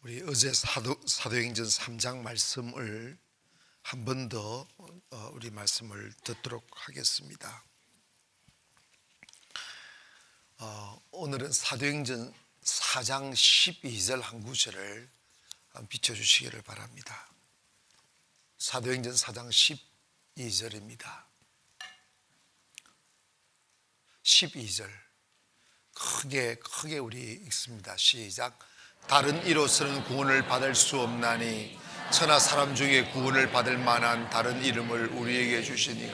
우리 어제 사도행전 3장 말씀을 한 번 더 우리 말씀을 듣도록 하겠습니다. 오늘은 사도행전 4장 12절 한 구절을 비춰주시기를 바랍니다. 사도행전 4장 12절입니다. 12절 크게 우리 읽습니다. 시작. 다른 이로서는 구원을 받을 수 없나니 천하 사람 중에 구원을 받을 만한 다른 이름을 우리에게 주시니.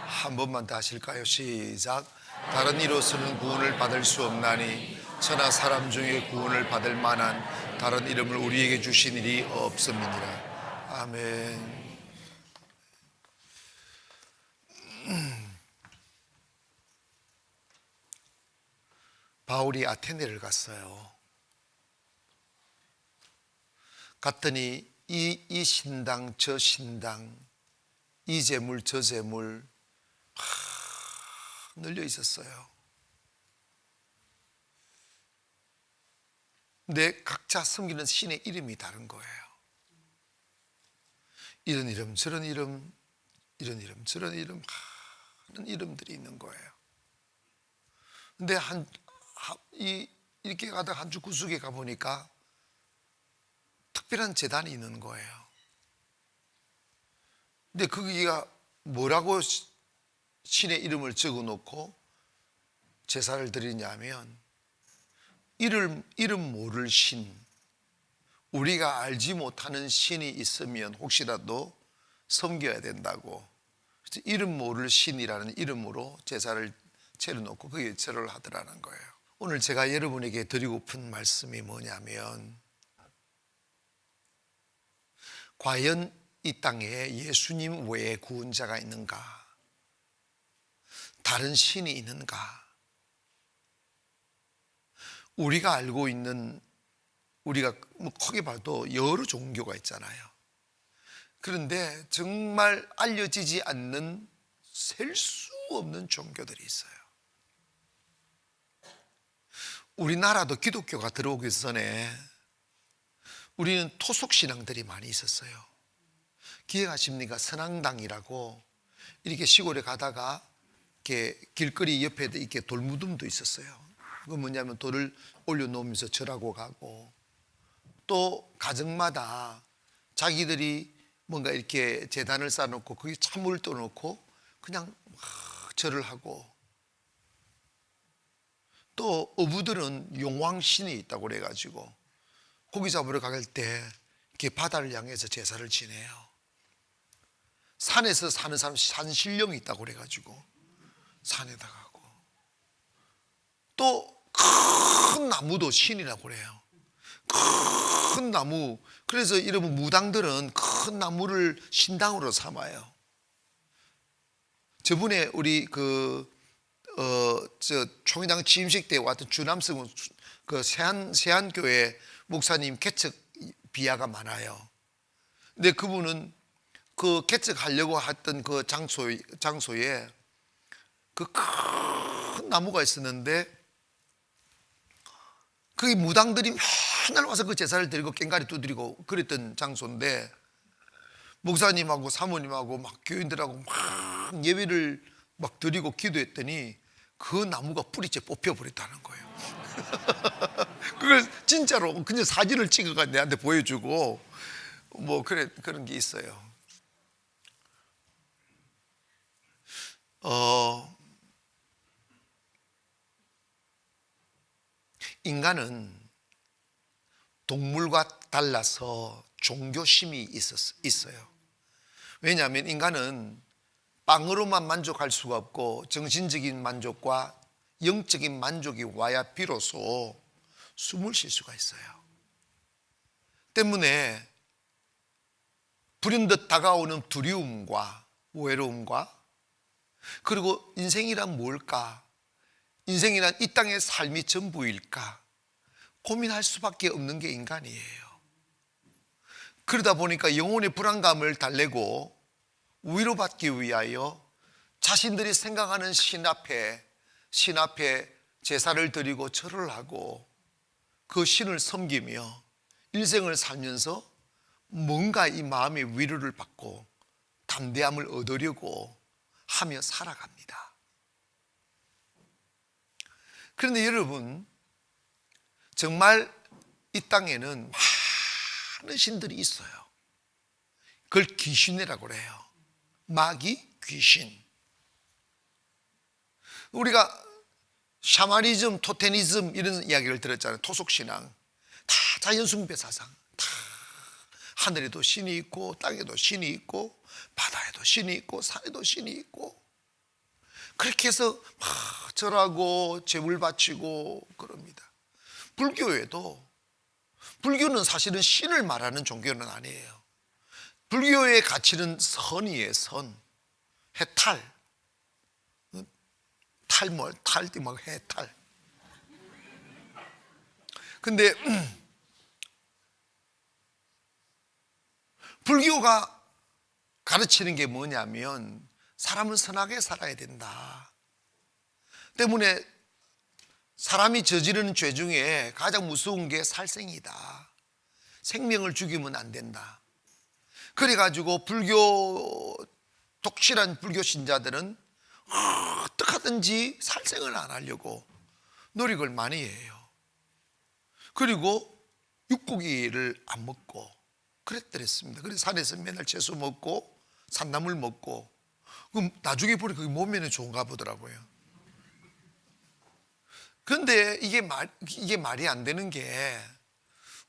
한 번만 더 하실까요? 시작. 다른 이로서는 구원을 받을 수 없나니 천하 사람 중에 구원을 받을 만한 다른 이름을 우리에게 주신 일이 없음이니라. 아멘. 바울이 아테네를 갔어요. 갔더니 이 신당 저 신당, 이 재물 저 재물 늘려 있었어요. 근데 각자 섬기는 신의 이름이 다른 거예요. 이런 이름 저런 이름, 이런 이름 저런 이름, 하는 이름들이 있는 거예요. 근데 이렇게 가다가 한 주 구석에 가보니까 특별한 제단이 있는 거예요. 근데 거기가 뭐라고 신의 이름을 적어 놓고 제사를 드리냐면 이름 모를 신, 우리가 알지 못하는 신이 있으면 혹시라도 섬겨야 된다고, 이름 모를 신이라는 이름으로 제사를 차려놓고 거기에 절을 하더라는 거예요. 오늘 제가 여러분에게 드리고픈 말씀이 뭐냐면, 과연 이 땅에 예수님 외에 구원자가 있는가? 다른 신이 있는가? 우리가 알고 있는, 우리가 크게 봐도 여러 종교가 있잖아요. 그런데 정말 알려지지 않는 셀 수 없는 종교들이 있어요. 우리나라도 기독교가 들어오기 전에 우리는 토속신앙들이 많이 있었어요. 기억하십니까? 선앙당이라고 이렇게 시골에 가다가 이렇게 길거리 옆에 이렇게 돌무덤도 있었어요. 그건 뭐냐면 돌을 올려놓으면서 절하고 가고, 또 가정마다 자기들이 뭔가 이렇게 제단을 쌓아놓고 거기 찬물을 떠놓고 그냥 막 절을 하고, 또 어부들은 용왕신이 있다고 그래가지고 고기 잡으러 갈 때 이렇게 바다를 향해서 제사를 지내요. 산에서 사는 사람 산신령이 있다고 그래가지고 산에다 가고, 또 큰 나무도 신이라고 그래요. 큰 나무. 그래서 이러면 무당들은 큰 나무를 신당으로 삼아요. 저번에 우리 총회당 취임식 때 왔던 주남성 그 세안교회 목사님 개척 비하가 많아요. 근데 그분은 그 개척하려고 했던 그 장소에 그 큰 나무가 있었는데, 그 무당들이 맨날 와서 그 제사를 드리고 꽹가리 두드리고 그랬던 장소인데, 목사님하고 사모님하고 막 교인들하고 막 예배를 막 드리고 기도했더니 그 나무가 뿌리째 뽑혀버렸다는 거예요. 그걸 진짜로 그냥 사진을 찍어가 내한테 보여주고 뭐 그런 게 있어요. 인간은 동물과 달라서 종교심이 있어요. 왜냐하면 인간은 빵으로만 만족할 수가 없고 정신적인 만족과 영적인 만족이 와야 비로소 숨을 쉴 수가 있어요. 때문에 불현듯 다가오는 두려움과 외로움과, 그리고 인생이란 뭘까? 인생이란 이 땅의 삶이 전부일까? 고민할 수밖에 없는 게 인간이에요. 그러다 보니까 영혼의 불안감을 달래고 위로받기 위하여 자신들이 생각하는 신 앞에 제사를 드리고 절을 하고 그 신을 섬기며 일생을 살면서 뭔가 이 마음의 위로를 받고 담대함을 얻으려고 하며 살아갑니다. 그런데 여러분, 정말 이 땅에는 많은 신들이 있어요. 그걸 귀신이라고 해요. 마귀, 귀신. 우리가 샤머니즘, 토테니즘 이런 이야기를 들었잖아요. 토속신앙. 다 자연숭배 사상. 다 하늘에도 신이 있고 땅에도 신이 있고 바다에도 신이 있고 산에도 신이 있고, 그렇게 해서 막 절하고 제물 바치고 그럽니다. 불교는 사실은 신을 말하는 종교는 아니에요. 불교의 가치는 선이에요. 선. 해탈. 탈띠 막 해탈. 근데 불교가 가르치는 게 뭐냐면 사람은 선하게 살아야 된다. 때문에 사람이 저지르는 죄 중에 가장 무서운 게 살생이다. 생명을 죽이면 안 된다. 그래가지고 독실한 불교 신자들은 어떻게 하든지 살생을 안 하려고 노력을 많이 해요. 그리고 육고기를 안 먹고 그랬더랬습니다. 그래서 산에서 맨날 채소 먹고 산나물 먹고, 그럼 나중에 보니까 그게 몸에는 좋은가 보더라고요. 그런데 이게 말이 안 되는 게,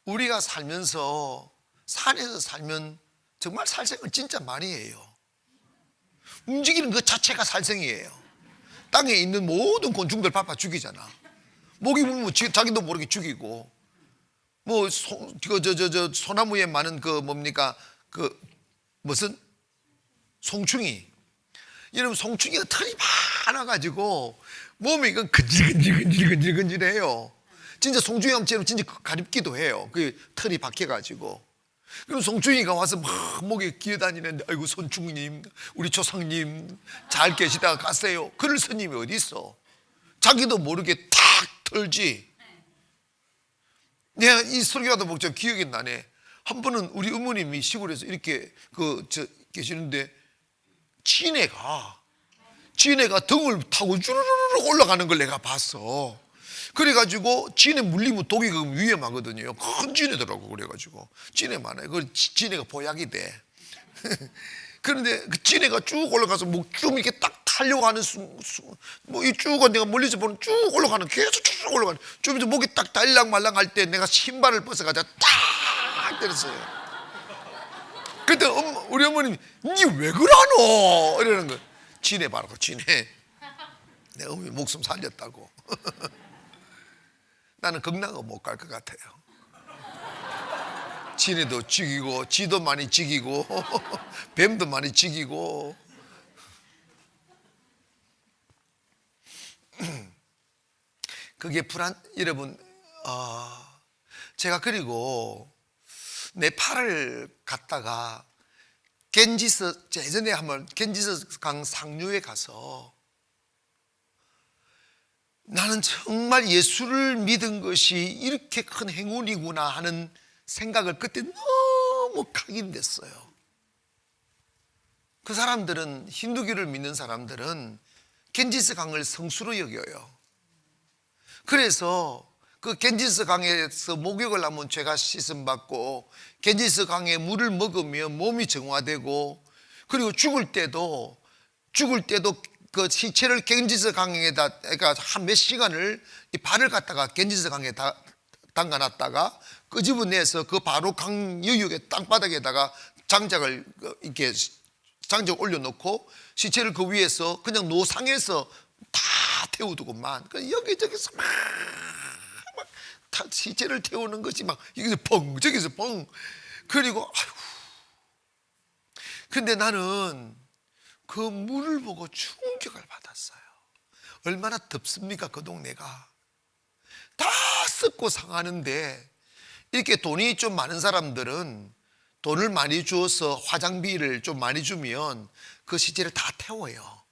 우리가 살면서 산에서 살면 정말 살생을 진짜 많이 해요. 움직이는 그 자체가 살생이에요. 땅에 있는 모든 곤충들 밟아 죽이잖아. 모기 물면 자기도 모르게 죽이고, 뭐 소나무에 많은 무슨 송충이. 여러분, 송충이가 털이 많아가지고 몸이 이건 근질근질해요. 진짜 송충이처럼 진짜 가렵기도 해요. 그 털이 박혀가지고. 그럼 송충이가 와서 막 목에 기어다니는데, 아이고 손충님, 우리 조상님 잘 계시다가 갔어요. 그럴 스님이 어디 있어? 자기도 모르게 탁 털지. 내가 이 설교하다 보니까 기억이 나네. 한 번은 우리 어머님이 시골에서 이렇게 계시는데 지네가 등을 타고 주르르르 올라가는 걸 내가 봤어. 그래가지고 지네 물리면 독이 위험하거든요. 큰 지네더라고. 그래가지고 지네 많아요. 그 지네가 보약이 돼. 그런데 그 지네가 쭉 올라가서 쭉 이렇게 딱 타려고 하는 쭉 내가 멀리서 보는 쭉 올라가는, 계속 쭉 올라가는, 좀 이제 목이 딱 달랑말랑 할 때 내가 신발을 벗어가지고 딱 때렸어요. 그때 우리 어머님이 니 왜 그러노? 이러는 거예요. 지네 바라고 지네. 내 어머니 목숨 살렸다고. 나는 극락은 못 갈 것 같아요. 지네도 죽이고 지도 많이 죽이고 뱀도 많이 죽이고. 그게 여러분, 제가 그리고 네팔을 갔다가 예전에 한번 겐지스 강 상류에 가서, 나는 정말 예수를 믿은 것이 이렇게 큰 행운이구나 하는 생각을 그때 너무 각인됐어요. 그 사람들은, 힌두교를 믿는 사람들은 겐지스 강을 성수로 여겨요. 그래서 그 겐지스 강에서 목욕을 하면 죄가 씻음 받고, 겐지스 강의 물을 먹으면 몸이 정화되고, 그리고 죽을 때도 그 시체를 겐지스 강에다, 그러니까 한 몇 시간을 이 발을 갖다가 겐지스 강에 담가놨다가 끄집어내서 그 바로 강 여유의 땅바닥에다가 장작을 올려놓고 시체를 그 위에서 그냥 노상에서 다 태워두고만, 여기저기서 막 시체를 태우는 것이 막 여기서 뻥 저기서 뻥. 그리고 아이고, 근데 나는 그 물을 보고 충격을 받았어요. 얼마나 덥습니까? 그 동네가 다 썩고 상하는데, 이렇게 돈이 좀 많은 사람들은 돈을 많이 주어서 화장비를 좀 많이 주면 그 시체를 다 태워요.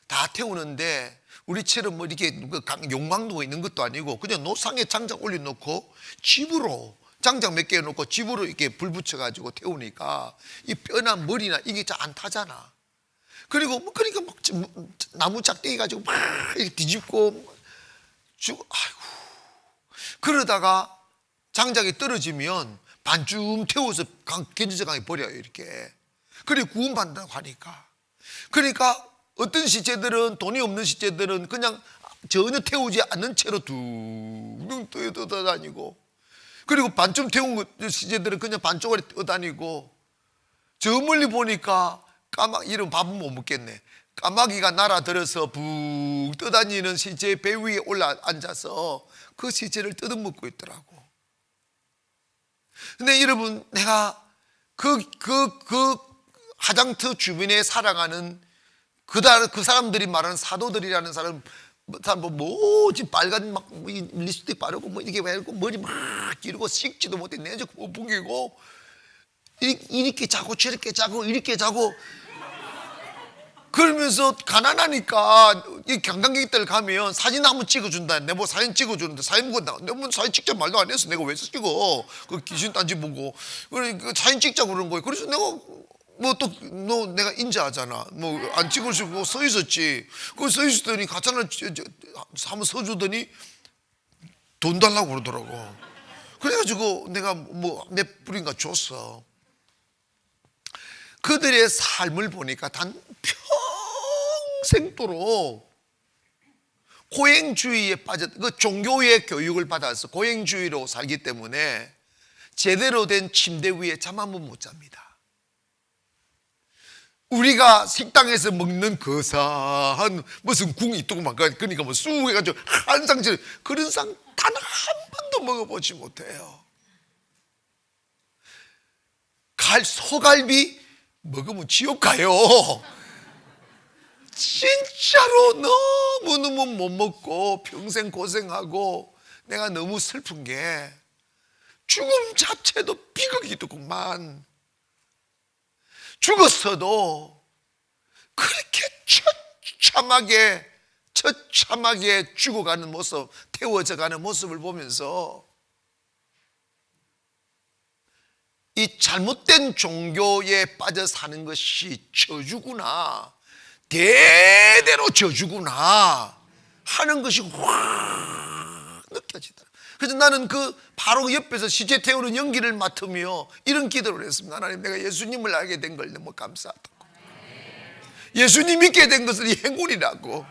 다 태우는데, 우리처럼 뭐 이렇게 용광로가 있는 것도 아니고 그냥 노상에 장작 올려놓고 집으로 장작 몇 개 놓고 집으로 이렇게 불 붙여가지고 태우니까 이 뼈나 머리나 이게 잘 안 타잖아. 그리고 그러니까 막 나무 짝대기 가지고 막 이렇게 뒤집고 아이고. 그러다가 장작이 떨어지면 반쯤 태워서 견지저강에 버려요, 이렇게. 그리고 구원받는다고 하니까. 그러니까 어떤 시체들은, 돈이 없는 시체들은 그냥 전혀 태우지 않는 채로 둥둥 떠다니고, 그리고 반쯤 태운 시체들은 그냥 반쪽으로 떠다니고, 저 멀리 보니까 이런 밥은 못 먹겠네. 까마귀가 날아들어서 붕 떠다니는 시체 배 위에 올라 앉아서 그 시체를 뜯어먹고 있더라고. 근데 여러분, 내가 그 하장터 주변에 살아가는 그 사람들이 말하는 사도들이라는 사람, 뭐지 빨간 막 립스틱 바르고 뭐 이렇게 바르고 머리 막 기르고 씻지도 못해 내적 부기고 이렇게 자고 저렇게 자고 이렇게 자고 그러면서 가난하니까 이 관광객들 가면 사진 한번 찍어준다. 내가 뭐 사진 찍어주는데 사진 보고 내가 뭐 사진 찍자 말도 안 했어. 내가 왜 찍어? 그 귀신 딴지 보고 그 사진 찍자고 그런 거예요. 그래서 내가 뭐 또 너 내가 인자하잖아. 뭐 안 찍을 수 없고 서 있었지. 그 서 있었더니 가짜는 한번 서주더니 돈 달라고 그러더라고. 그래가지고 내가 뭐 몇 불인가 줬어. 그들의 삶을 보니까 단 평생도록 고행주의에 그 종교의 교육을 받아서 고행주의로 살기 때문에 제대로 된 침대 위에 잠 한 번 못 잡니다. 우리가 식당에서 먹는 거사한 무슨 궁이 있더구만. 그러니까 뭐 쑥 해가지고 한 상처럼 그런 상 단 한 번도 먹어보지 못해요. 소갈비 먹으면 지옥 가요. 진짜로 너무너무 못 먹고 평생 고생하고 내가 너무 슬픈 게 죽음 자체도 비극이더구만. 죽었어도 그렇게 처참하게 죽어가는 모습, 태워져가는 모습을 보면서 이 잘못된 종교에 빠져 사는 것이 저주구나, 대대로 저주구나 하는 것이 확 느껴지더라. 그래서 나는 바로 옆에서 시체 태우는 연기를 맡으며 이런 기도를 했습니다. 하나님, 내가 예수님을 알게 된 걸 너무 감사하다고. 예수님 믿게 된 것은 행운이라고.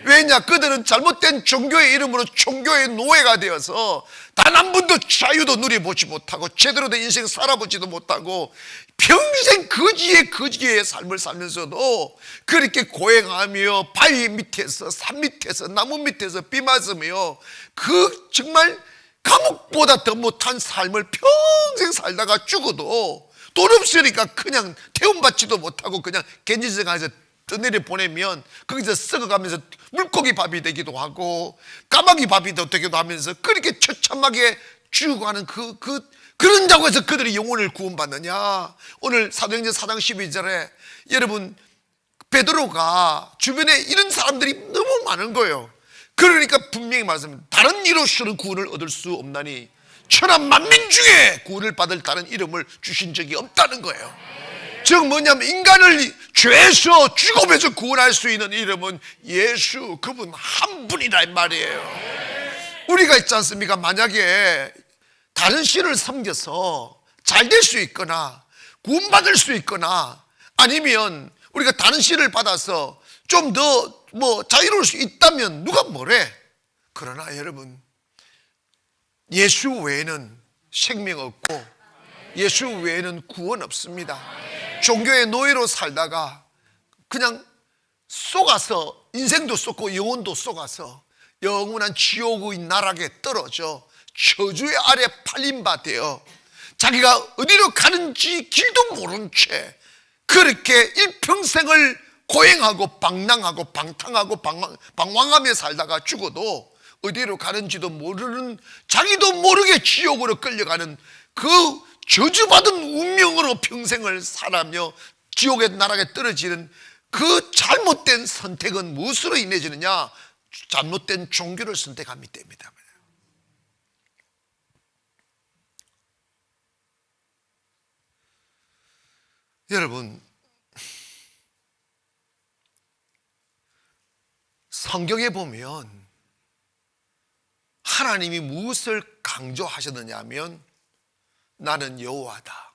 왜냐? 그들은 잘못된 종교의 이름으로 종교의 노예가 되어서 단 한 번도 자유도 누려보지 못하고 제대로 된 인생 살아보지도 못하고 평생 거지의 삶을 살면서도 그렇게 고행하며 바위 밑에서 산 밑에서 나무 밑에서 비 맞으며 정말 감옥보다 더 못한 삶을 평생 살다가 죽어도 돈 없으니까 그냥 태움받지도 못하고 그냥 겐지스강에서 떠내려 보내면 거기서 썩어가면서 물고기 밥이 되기도 하고 까마귀 밥이 되기도 하면서 그렇게 처참하게 죽어가는 그런다고 해서 그들이 영혼을 구원받느냐? 오늘 사도행전 4장 12절에 여러분, 베드로가 주변에 이런 사람들이 너무 많은 거예요. 그러니까 분명히 말씀합니다. 다른 이로서는 구원을 얻을 수 없나니 천하 만민 중에 구원을 받을 다른 이름을 주신 적이 없다는 거예요. 즉 뭐냐면 인간을 죄에서 죽음에서 구원할 수 있는 이름은 예수, 그분 한 분이라 이 말이에요. 우리가 있지 않습니까? 만약에 다른 신을 섬겨서 잘 될 수 있거나 구원받을 수 있거나 아니면 우리가 다른 신을 받아서 좀 더 자유로울 수 있다면 누가 뭐래? 그러나 여러분, 예수 외에는 생명 없고 예수 외에는 구원 없습니다. 종교의 노예로 살다가 그냥 속아서 인생도 쏟고 영혼도 속아서 영원한 지옥의 나락에 떨어져 저주의 아래 팔린 바 되어 자기가 어디로 가는지 길도 모른 채 그렇게 일평생을 고행하고 방랑하고 방탕하고 방황하며 살다가 죽어도 어디로 가는지도 모르는, 자기도 모르게 지옥으로 끌려가는 그 저주받은 운명으로 평생을 살아며 지옥의 나락에 떨어지는 그 잘못된 선택은 무엇으로 인해지느냐? 잘못된 종교를 선택하기 때문이다. 여러분, 성경에 보면 하나님이 무엇을 강조하셨느냐 하면 나는 여호와다,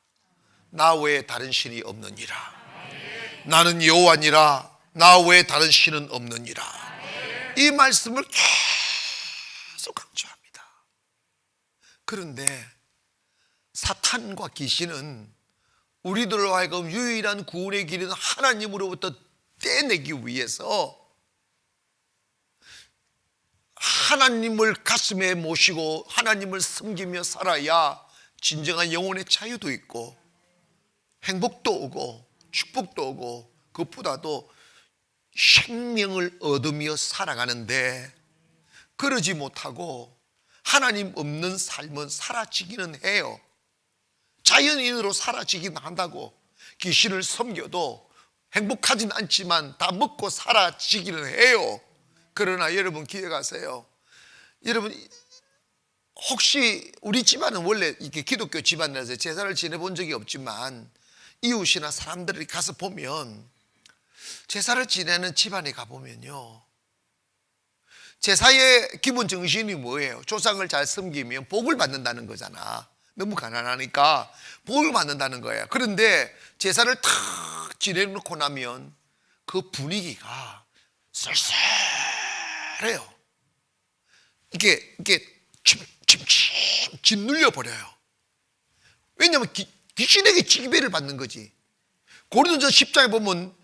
나 외에 다른 신이 없느니라. 나는 여호와니라, 나 외에 다른 신은 없느니라. 이 말씀을 계속 강조합니다. 그런데 사탄과 귀신은 우리들로 하여금 유일한 구원의 길은 하나님으로부터 떼내기 위해서 하나님을 가슴에 모시고 하나님을 섬기며 살아야 진정한 영혼의 자유도 있고 행복도 오고 축복도 오고 그것보다도 생명을 얻으며 살아가는데, 그러지 못하고 하나님 없는 삶은 사라지기는 해요. 자연인으로 사라지긴 한다고. 귀신을 섬겨도 행복하진 않지만 다 먹고 사라지기는 해요. 그러나 여러분 기억하세요. 여러분, 혹시 우리 집안은 원래 이렇게 기독교 집안이라서 제사를 지내본 적이 없지만 이웃이나 사람들이 가서 보면 제사를 지내는 집안에 가보면요, 제사의 기본 정신이 뭐예요? 조상을 잘 섬기면 복을 받는다는 거잖아. 너무 가난하니까 복을 받는다는 거예요. 그런데 제사를 탁 지내놓고 나면 그 분위기가 쓸쓸해요. 이게 침침 짓눌려 버려요. 왜냐하면 귀신에게 지배를 받는 거지. 고린도전 10장에 보면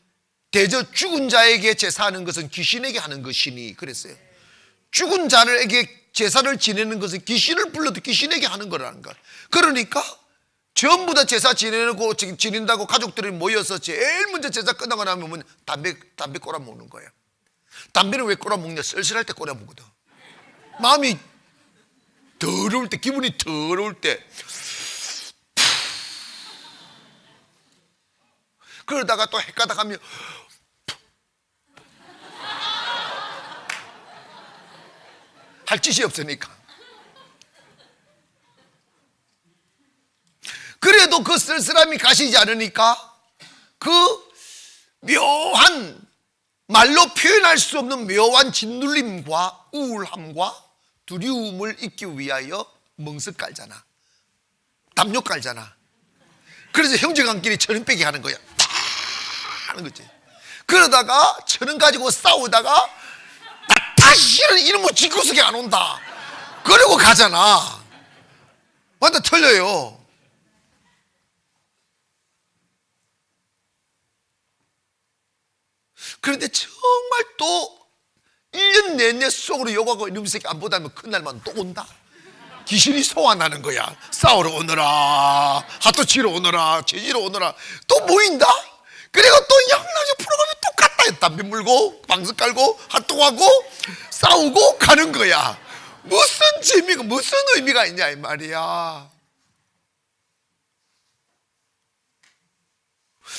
대저 죽은 자에게 제사하는 것은 귀신에게 하는 것이니 그랬어요. 죽은 자에게 제사를 지내는 것은 귀신을 불러도 귀신에게 하는 거라는 거야. 그러니까 전부 다 제사 지낸다고 가족들이 모여서 제일 먼저 제사 끝나고 나면 담배 꼬라 먹는 거예요. 담배는 왜 꼬라 먹냐? 쓸쓸할 때 꼬라 먹거든. 마음이 더러울 때, 기분이 더러울 때. 그러다가 또 헷가다 가면 할 짓이 없으니까. 그래도 그 쓸쓸함이 가시지 않으니까 그 묘한, 말로 표현할 수 없는 묘한 짓눌림과 우울함과 두려움을 잊기 위하여 멍석 깔잖아. 담요 깔잖아. 그래서 형제간끼리 천원 빼기 하는 거야. 다 하는 거지. 그러다가 천원 가지고 싸우다가 다시는 이놈의 집구석에 안 온다 그러고 가잖아. 완전 틀려요. 그런데 정말 또 1년 내내 속으로 욕하고 이놈 새끼 안 보다면 그날만 또 온다. 귀신이 소환하는 거야. 싸우러 오너라, 하도 치러 오너라, 재지러 오너라. 또 모인다. 그리고 또 양날의 프로그램이 똑같다. 담배 물고 방석 깔고 활동하고 싸우고 가는 거야. 무슨 재미가, 무슨 의미가 있냐 이 말이야.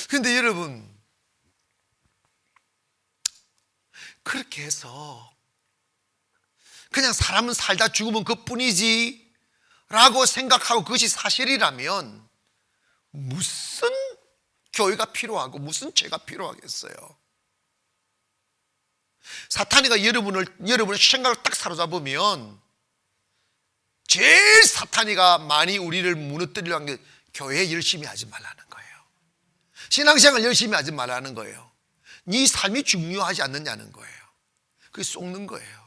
그런데 여러분, 그렇게 해서 그냥 사람은 살다 죽으면 그뿐이지 라고 생각하고 그것이 사실이라면 무슨 교회가 필요하고 무슨 죄가 필요하겠어요. 사탄이가 여러분의 생각을 딱 사로잡으면 제일 사탄이가 많이 우리를 무너뜨리려는 게 교회 열심히 하지 말라는 거예요. 신앙생활 열심히 하지 말라는 거예요. 네 삶이 중요하지 않느냐는 거예요. 그게 속는 거예요.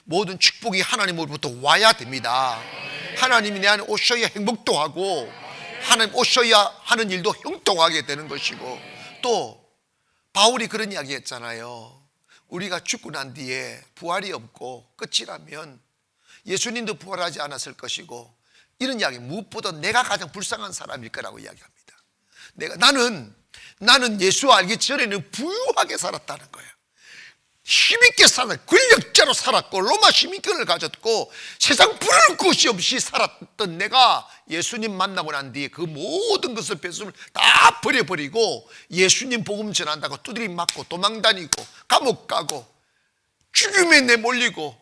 모든 축복이 하나님으로부터 와야 됩니다. 하나님이 내 안에 오셔야 행복도 하고 하나님 오셔야 하는 일도 형통하게 되는 것이고, 또 바울이 그런 이야기 했잖아요. 우리가 죽고 난 뒤에 부활이 없고 끝이라면 예수님도 부활하지 않았을 것이고, 이런 이야기, 무엇보다 내가 가장 불쌍한 사람일 거라고 이야기합니다. 나는 예수 알기 전에는 부유하게 살았다는 거예요. 힘있게 살았고 권력자로 살았고 로마 시민권을 가졌고 세상 부를 것이 없이 살았던 내가 예수님 만나고 난 뒤에 그 모든 것을 뺏으면 다 버려버리고 예수님 복음 전한다고 두드리 맞고 도망다니고 감옥 가고 죽임에 내몰리고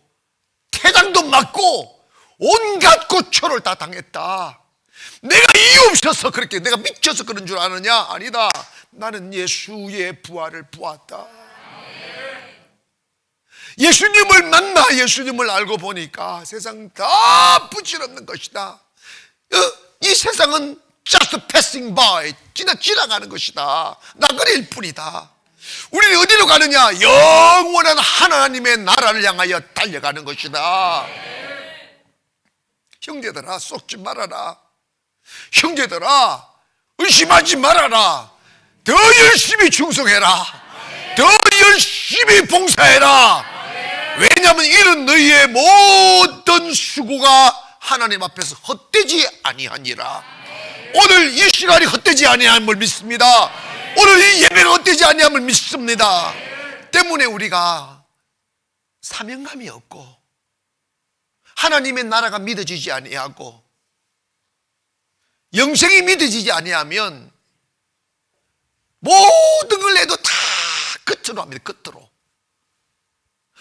태장도 맞고 온갖 고초를 다 당했다. 내가 이유 없어서 그렇게 내가 미쳐서 그런 줄 아느냐? 아니다. 나는 예수의 부활을 보았다. 예수님을 만나 예수님을 알고 보니까 세상 다 부질없는 것이다. 이 세상은 just passing by, 지나가는 것이다. 나그네일 뿐이다. 우리는 어디로 가느냐? 영원한 하나님의 나라를 향하여 달려가는 것이다. 형제들아, 속지 말아라. 형제들아, 의심하지 말아라. 더 열심히 충성해라. 더 열심히 봉사해라. 왜냐하면 이는 너희의 모든 수고가 하나님 앞에서 헛되지 아니하니라. 오늘 이 시간이 헛되지 아니함을 믿습니다. 오늘 이 예배가 헛되지 아니함을 믿습니다. 때문에 우리가 사명감이 없고 하나님의 나라가 믿어지지 아니하고 영생이 믿어지지 아니하면 모든 걸 해도 다 끝으로 합니다. 끝으로.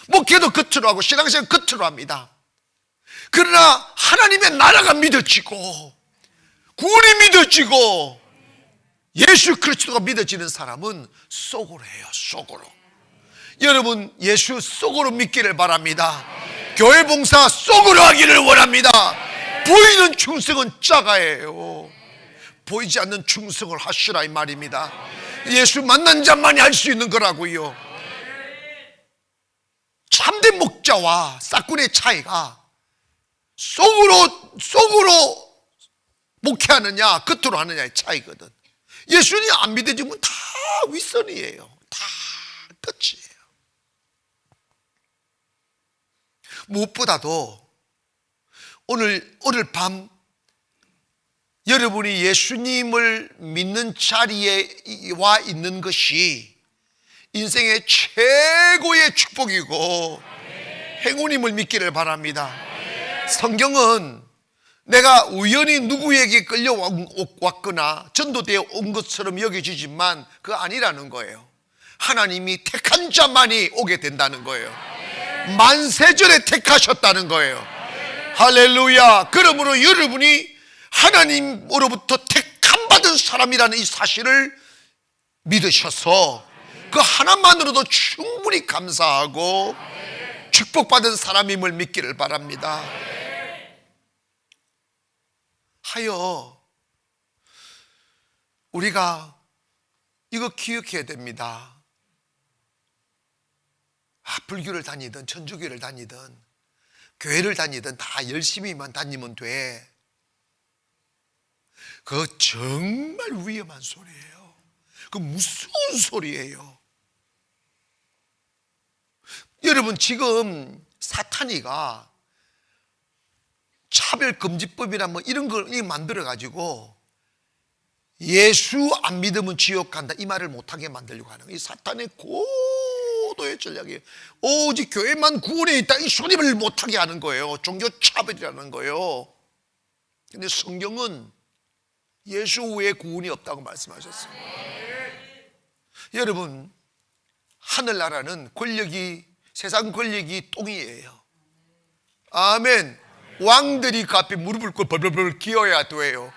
목회도 끝으로 하고 신앙생활 끝으로 합니다. 그러나 하나님의 나라가 믿어지고 구원이 믿어지고 예수 그리스도가 믿어지는 사람은 속으로 해요. 속으로. 여러분, 예수 속으로 믿기를 바랍니다. 교회 봉사 속으로 하기를 원합니다. 보이는 충성은 짜가예요. 보이지 않는 충성을 하시라 이 말입니다. 예수 만난 자만이 할 수 있는 거라고요. 참된 목자와 싹군의 차이가 속으로 목회하느냐 겉으로 하느냐의 차이거든. 예수님 안 믿어지면 다 윗선이에요. 다 끝이에요. 무엇보다도 오늘 밤 여러분이 예수님을 믿는 자리에 와 있는 것이 인생의 최고의 축복이고 행운임을 믿기를 바랍니다. 성경은 내가 우연히 누구에게 끌려왔거나 전도되어 온 것처럼 여겨지지만 그거 아니라는 거예요. 하나님이 택한 자만이 오게 된다는 거예요. 만세전에 택하셨다는 거예요. 할렐루야. 그러므로 여러분이 하나님으로부터 택함 받은 사람이라는 이 사실을 믿으셔서 그 하나만으로도 충분히 감사하고 축복받은 사람임을 믿기를 바랍니다. 하여 우리가 이거 기억해야 됩니다. 불교를 다니든 천주교를 다니든 교회를 다니든 다 열심히만 다니면 돼. 그거 정말 위험한 소리예요. 그 무서운 소리예요. 여러분, 지금 사탄이가 차별금지법이나 뭐 이런 걸 만들어가지고 예수 안 믿으면 지옥 간다 이 말을 못하게 만들려고 하는 거예요. 이 사탄의 고도의 전략이에요. 오직 교회만 구원에 있다 이 소리를 못하게 하는 거예요. 종교 차별이라는 거예요. 근데 성경은 예수 외에 구원이 없다고 말씀하셨어요. 여러분, 하늘나라는 권력이 세상 권력이 똥이에요. 아멘. 왕들이 그 앞에 무릎을 꿇고 벌벌벌 기어야 돼요.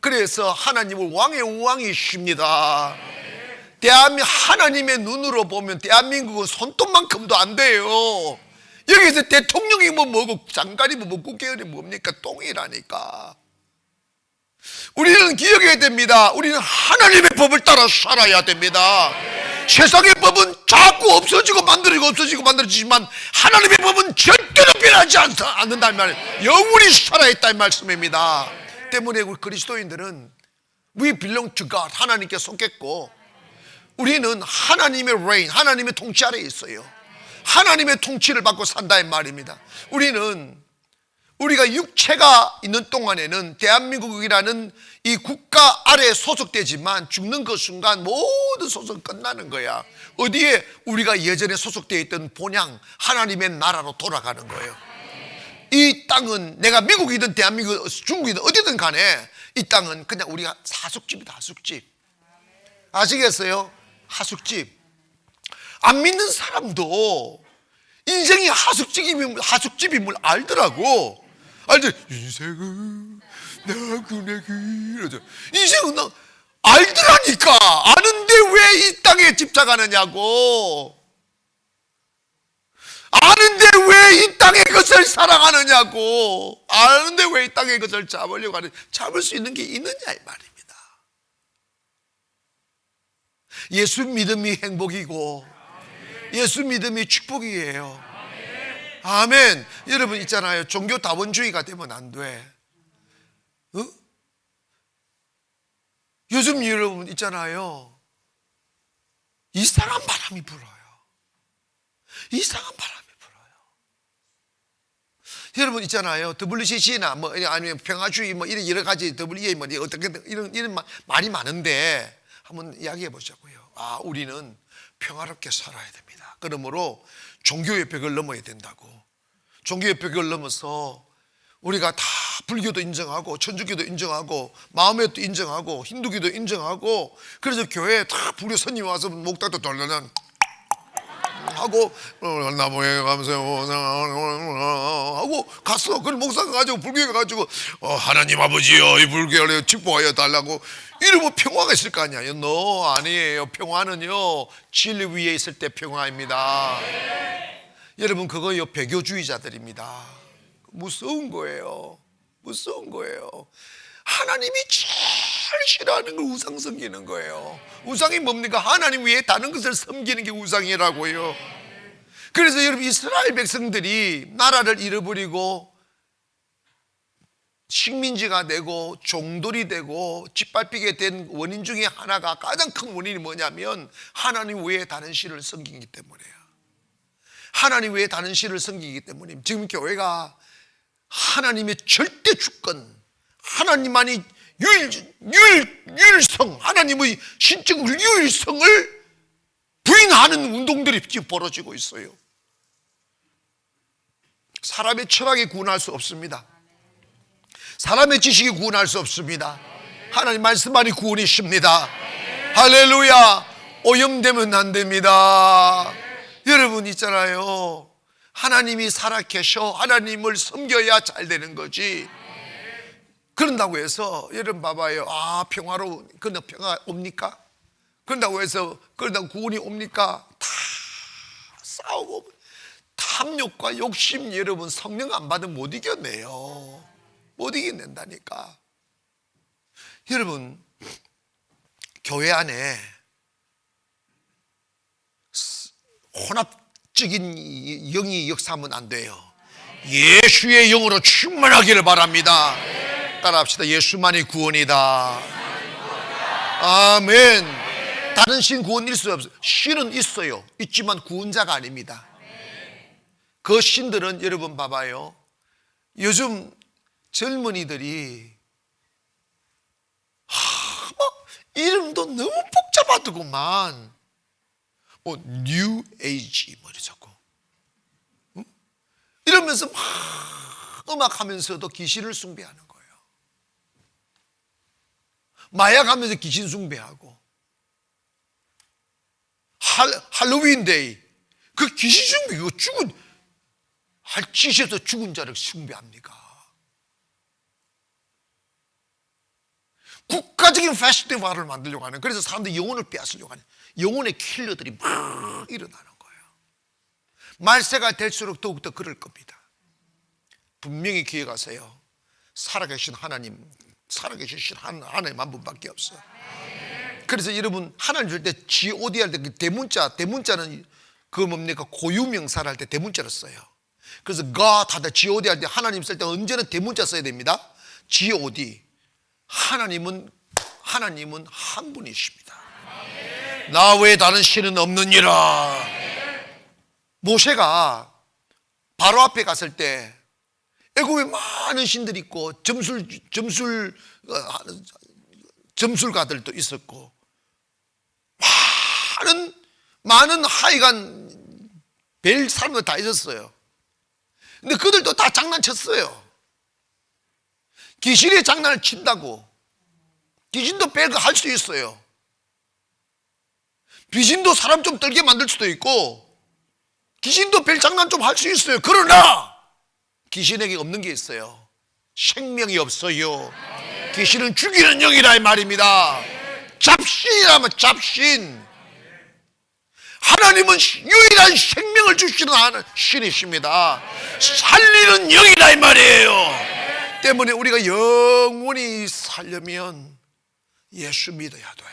그래서 하나님은 왕의 왕이십니다. 하나님의 눈으로 보면 대한민국은 손톱만큼도 안 돼요. 여기서 대통령이 뭐고 장관이 뭐고 국회의원이 뭡니까? 똥이라니까. 우리는 기억해야 됩니다. 우리는 하나님의 법을 따라 살아야 됩니다. 세상의 법은 자꾸 없어지고 만들어지지만 하나님의 법은 절대로 변하지 않는다는 말이에요. 영원히 살아있다는 말씀입니다. 때문에 우리 그리스도인들은 We belong to God, 하나님께 속했고 우리는 하나님의 reign, 하나님의 통치 아래에 있어요. 하나님의 통치를 받고 산다는 말입니다. 우리가 육체가 있는 동안에는 대한민국이라는 이 국가 아래에 소속되지만 죽는 그 순간 모든 소속은 끝나는 거야. 어디에? 우리가 예전에 소속되어 있던 본향 하나님의 나라로 돌아가는 거예요. 이 땅은 내가 미국이든 대한민국 중국이든 어디든 간에 이 땅은 그냥 우리가 하숙집이다. 하숙집. 아시겠어요? 하숙집. 안 믿는 사람도 인생이 하숙집임을 알더라고. 인생은 이러죠. 인생은 나 알더라니까. 아는데 왜 이 땅에 집착하느냐고. 아는데 왜 이 땅의 것을 사랑하느냐고. 아는데 왜 이 땅의 것을 잡으려고 하는, 잡을 수 있는 게 있느냐 이 말입니다. 예수 믿음이 행복이고 예수 믿음이 축복이에요. 아멘. 여러분 있잖아요, 종교 다원주의가 되면 안 돼. 요즘 여러분 있잖아요, 이상한 바람이 불어요. 이상한 바람이 불어요. 여러분 있잖아요, WCC나 뭐 아니면 평화주의 뭐 이런 여러 가지 WEA 뭐 어떻게 이런 말이 많은데 한번 이야기해 보자고요. 아, 우리는 평화롭게 살아야 됩니다. 그러므로 종교의 벽을 넘어야 된다고. 종교의 벽을 넘어서 우리가 다 불교도 인정하고 천주교도 인정하고 마음에도 인정하고 힌두교도 인정하고, 그래서 교회에 다 불교 스님 와서 목탁도 돌려는 하고 나무에 가면서 하고 갔어. 그럼 목사가 가지고 불교에 가지고 하나님 아버지여 이 불교를 축복하여 달라고 이러면 평화가 있을 거 아니야. 너 아니에요. 평화는요, 진리 위에 있을 때 평화입니다. 여러분 그거요 배교주의자들입니다. 무서운 거예요. 무서운 거예요. 하나님이 제일 싫어하는 걸 우상 섬기는 거예요. 우상이 뭡니까? 하나님 외에 다른 것을 섬기는 게 우상이라고요. 그래서 여러분 이스라엘 백성들이 나라를 잃어버리고 식민지가 되고 종돌이 되고 짓밟히게 된 원인 중에 하나가, 가장 큰 원인이 뭐냐면 하나님 외에 다른 신을 섬기기 때문이에요. 하나님 외에 다른 신을 섬기기 때문에 지금 교회가 하나님의 절대 주권, 하나님만이 유일성, 하나님의 신적 유일성을 부인하는 운동들이 지금 벌어지고 있어요. 사람의 철학에 구원할 수 없습니다. 사람의 지식에 구원할 수 없습니다. 하나님 말씀만이 구원이십니다. 할렐루야. 오염되면 안 됩니다. 여러분 있잖아요, 하나님이 살아계셔 하나님을 섬겨야 잘 되는 거지. 그런다고 해서 여러분 봐봐요. 아, 평화로 그냥 평화 옵니까? 그런다고 해서 그런다고 구원이 옵니까? 다 싸우고 탐욕과 욕심, 여러분 성령 안 받으면 못 이겨내요. 못 이겨낸다니까. 여러분 교회 안에 혼합적인 영이 역사하면 안 돼요. 예수의 영으로 충만하기를 바랍니다. 따라합시다. 예수만이 구원이다. 아멘. 다른 신 구원일 수 없어요. 신은 있어요. 있지만 구원자가 아닙니다. 그 신들은 여러분 봐봐요. 요즘 젊은이들이 이름도 너무 복잡하더구만. 뉴 에이지 뭐 이러자고 이러면서 막 음악하면서도 귀신을 숭배하는 거예요. 마약하면서 귀신 숭배하고, 할로윈 데이 그 귀신 숭배, 그 죽은 할짓에서 죽은 자를 숭배합니까? 국가적인 페스티벌을 만들려고 하는, 그래서 사람들이 영혼을 빼앗으려고 하는 영혼의 킬러들이 막 일어나는 거예요. 말세가 될수록 더욱더 그럴 겁니다. 분명히 기억하세요. 살아계신 하나님, 살아계신 하나님 한 분밖에 없어요. 그래서 여러분 하나님 줄 때 G-O-D 할 때 그 대문자는 그 뭡니까? 고유명사를 할 때 대문자를 써요. 그래서 God 하다 G-O-D 할 때 하나님 쓸 때 언제나 대문자 써야 됩니다. G-O-D. 하나님은 한 분이십니다. 나 외에 다른 신은 없느니라. 모세가 바로 앞에 갔을 때 애굽에 많은 신들이 있고 점술가들도 있었고 많은 하여간 벨 사람들 다 있었어요. 근데 그들도 다 장난쳤어요. 귀신의 장난을 친다고. 귀신도 벨 할 수 있어요. 귀신도 사람 좀 떨게 만들 수도 있고 귀신도 벨 장난 좀 할 수 있어요. 그러나 귀신에게 없는 게 있어요. 생명이 없어요. 귀신은 죽이는 영이라 이 말입니다. 잡신이라면 잡신. 하나님은 유일한 생명을 주시는 신이십니다. 살리는 영이라 이 말이에요. 때문에 우리가 영원히 살려면 예수 믿어야 돼요.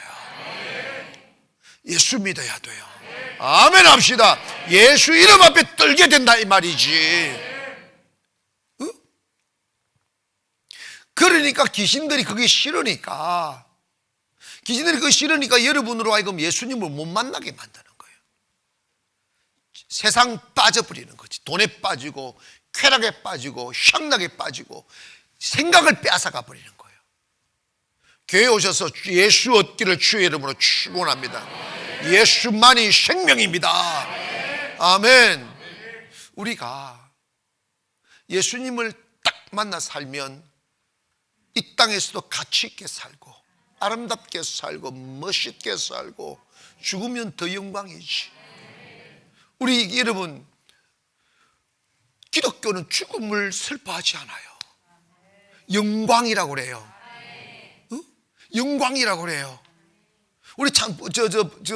예수 믿어야 돼요. 아멘 합시다. 예수 이름 앞에 떨게 된다 이 말이지. 그러니까 귀신들이 그게 싫으니까 여러분으로 하여금 예수님을 못 만나게 만드는 거예요. 세상 빠져버리는 거지. 돈에 빠지고 쾌락에 빠지고 향락에 빠지고 생각을 빼앗아가 버리는 거예요. 교회에 오셔서 예수 얻기를 주의 이름으로 축원합니다. 예수만이 생명입니다. 아멘. 우리가 예수님을 딱 만나 살면 이 땅에서도 가치 있게 살고 아름답게 살고 멋있게 살고 죽으면 더 영광이지. 우리 여러분, 기독교는 죽음을 슬퍼하지 않아요. 영광이라고 그래요. 영광이라고 그래요. 우리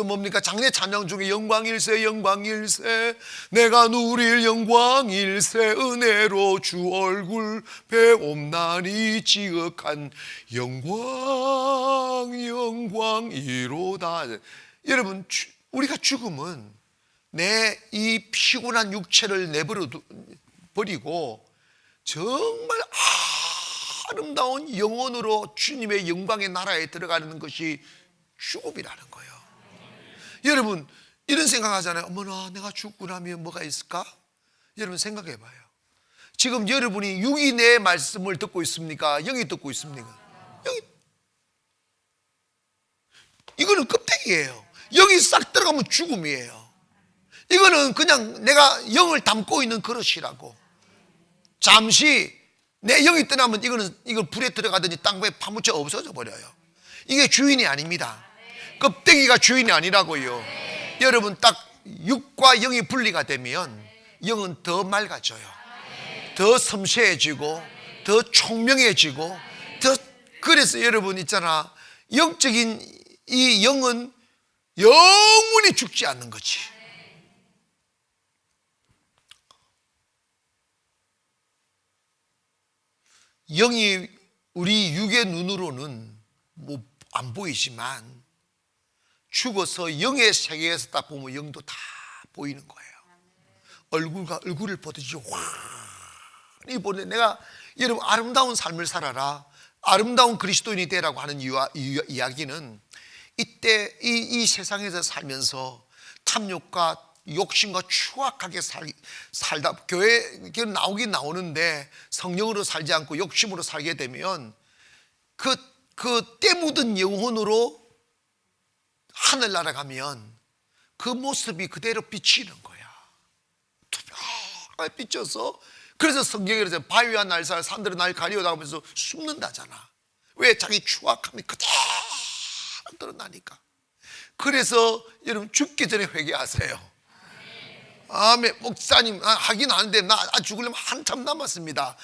뭡니까? 장례 찬양 중에 영광일세 영광일세 내가 누릴 영광일세 은혜로 주 얼굴 배옵나니 지극한 영광 영광이로다. 여러분, 우리가 죽음은 내 이 피곤한 육체를 내버려버리고 정말 아름다운 영혼으로 주님의 영광의 나라에 들어가는 것이 죽음이라는 거예요. 여러분, 이런 생각하잖아요. 어머나, 내가 죽고 나면 뭐가 있을까? 여러분 생각해 봐요. 지금 여러분이 육이 내 말씀을 듣고 있습니까? 영이 듣고 있습니까? 영이. 이거는 껍데기예요. 영이 싹 들어가면 죽음이에요. 이거는 그냥 내가 영을 담고 있는 그릇이라고. 잠시 내 영이 떠나면 이걸 불에 들어가든지 땅에 파묻혀 없어져 버려요. 이게 주인이 아닙니다. 껍데기가 주인이 아니라고요. 여러분, 딱 육과 영이 분리가 되면 영은 더 맑아져요. 더 섬세해지고 더 총명해지고 그래서 여러분 있잖아, 영적인 이 영은 영원히 죽지 않는 거지. 영이 우리 육의 눈으로는 뭐 안 보이지만 죽어서 영의 세계에서 딱 보면 영도 다 보이는 거예요. 얼굴을 보듯이 환히 보는데, 내가 여러분 아름다운 삶을 살아라, 아름다운 그리스도인이 되라고 하는 이야기는 이때 이 세상에서 살면서 탐욕과 욕심과 추악하게 살다 교회 나오긴 나오는데 성령으로 살지 않고 욕심으로 살게 되면 그 때 묻은 영혼으로 하늘나라 가면 그 모습이 그대로 비치는 거야. 투명하게 비쳐서, 그래서 성경에 그러잖아요. 바위와 날살 산들은 날 가리우다 하면서 숨는다잖아. 왜? 자기 추악함이 그대로 드러나니까. 그래서 여러분, 죽기 전에 회개하세요. 아멘. 목사님, 하긴 하는데 나 죽으려면 한참 남았습니다.